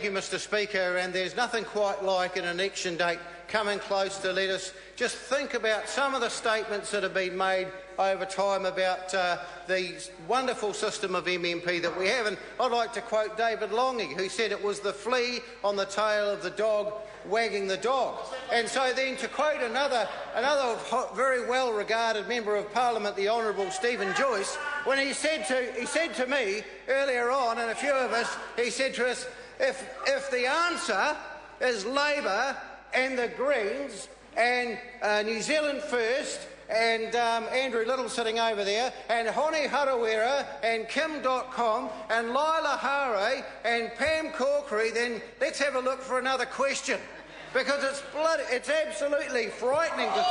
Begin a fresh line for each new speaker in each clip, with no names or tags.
you, Mr Speaker, and there's nothing quite like an election date coming close to let us just think about some of the statements that have been made over time about the wonderful system of MMP that we have. And I'd like to quote David Longy, who said it was the flea on the tail of the dog wagging the dog. And so then to quote another very well-regarded Member of Parliament, the Honourable Stephen Joyce, when he said to me earlier on, and a few of us, he said to us, if the answer is Labour and the Greens and New Zealand First and Andrew Little sitting over there and Hone Harawira and Kim.com and Lila Hare and Pam Corkery, then let's have a look for another question. Because it's absolutely frightening to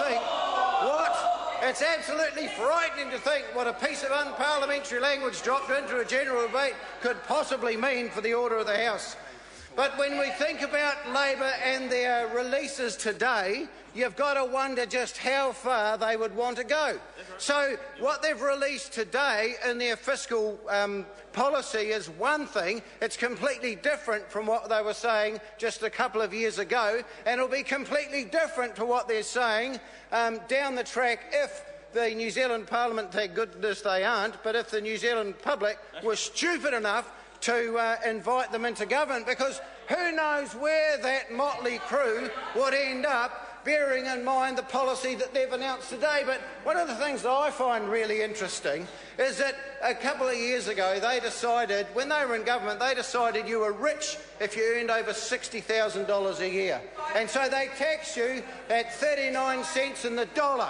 think what a piece of unparliamentary language dropped into a general debate could possibly mean for the order of the House. But when we think about Labor and their releases today, you've got to wonder just how far they would want to go. So what they've released today in their fiscal policy is one thing. It's completely different from what they were saying just a couple of years ago, and it'll be completely different to what they're saying down the track if the New Zealand Parliament, thank goodness they aren't, but if the New Zealand public was stupid enough to invite them into government, because who knows where that motley crew would end up, bearing in mind the policy that they've announced today. But one of the things that I find really interesting is that a couple of years ago they decided, when they were in government, they decided you were rich if you earned over $60,000 a year. And so they taxed you at 39 cents in the dollar.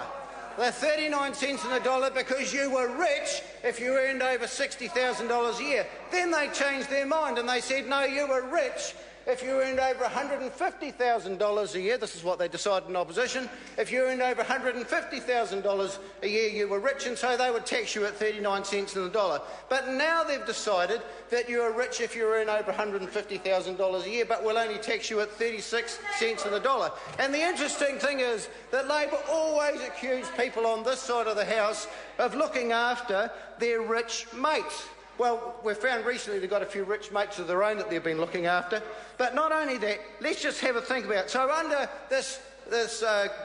They're 39 cents in the dollar because you were rich if you earned over $60,000 a year. Then they changed their mind and they said, no, you were rich if you earned over $150,000 a year. This is what they decided in opposition. If you earned over $150,000 a year, you were rich, and so they would tax you at 39 cents in the dollar. But now they've decided that you are rich if you earn over $150,000 a year, but will only tax you at 36 cents in the dollar. And the interesting thing is that Labor always accuse people on this side of the House of looking after their rich mates. Well, we've found recently they've got a few rich mates of their own that they've been looking after. But not only that, let's just have a think about it. So under this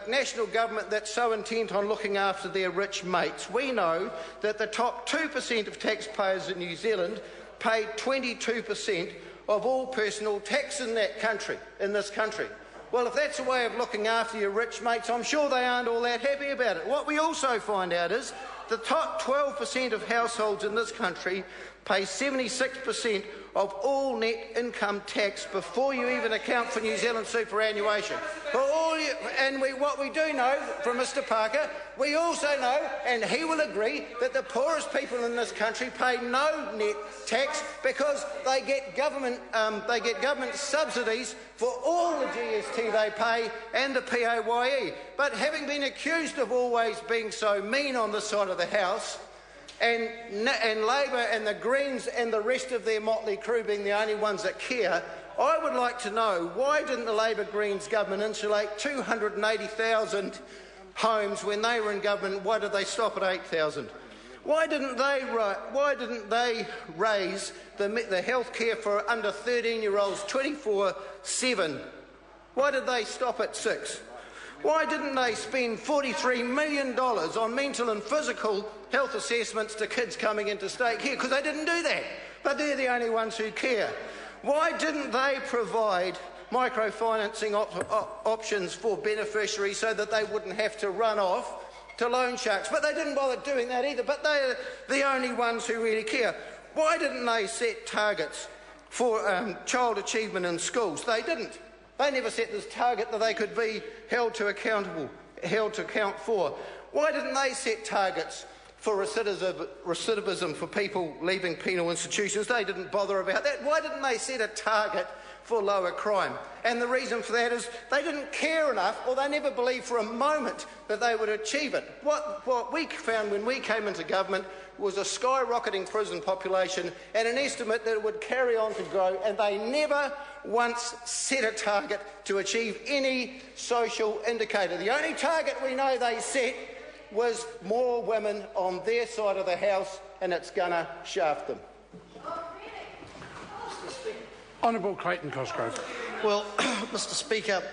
national government that's so intent on looking after their rich mates, we know that the top 2% of taxpayers in New Zealand pay 22% of all personal tax in this country. Well, if that's a way of looking after your rich mates, I'm sure they aren't all that happy about it. What we also find out is the top 12% of households in this country pay 76% of all net income tax before you even account for New Zealand superannuation. What we do know from Mr Parker, we also know, and he will agree, that the poorest people in this country pay no net tax because they get government subsidies for all the GST they pay and the PAYE. But having been accused of always being so mean on this side of the House, and Labor and the Greens and the rest of their motley crew being the only ones that care, I would like to know, why didn't the Labor Greens government insulate 280,000 homes when they were in government? Why did they stop at 8,000? Why didn't they raise the health care for under 13-year-olds 24/7? Why did they stop at 6? Why didn't they spend $43 million on mental and physical health assessments to kids coming into state care? Because they didn't do that. But they're the only ones who care. Why didn't they provide microfinancing options for beneficiaries so that they wouldn't have to run off to loan sharks? But they didn't bother doing that either. But they're the only ones who really care. Why didn't they set targets for child achievement in schools? They didn't. They never set this target that they could be held to account for. Why didn't they set targets for recidivism for people leaving penal institutions? They didn't bother about that. Why didn't they set a target for lower crime? And the reason for that is they didn't care enough, or they never believed for a moment that they would achieve it. What we found when we came into government was a skyrocketing prison population and an estimate that it would carry on to grow, and they never once set a target to achieve any social indicator. The only target we know they set was more women on their side of the House, and it's going to shaft them.
Honourable Clayton Cosgrove.
Well, Mr Speaker,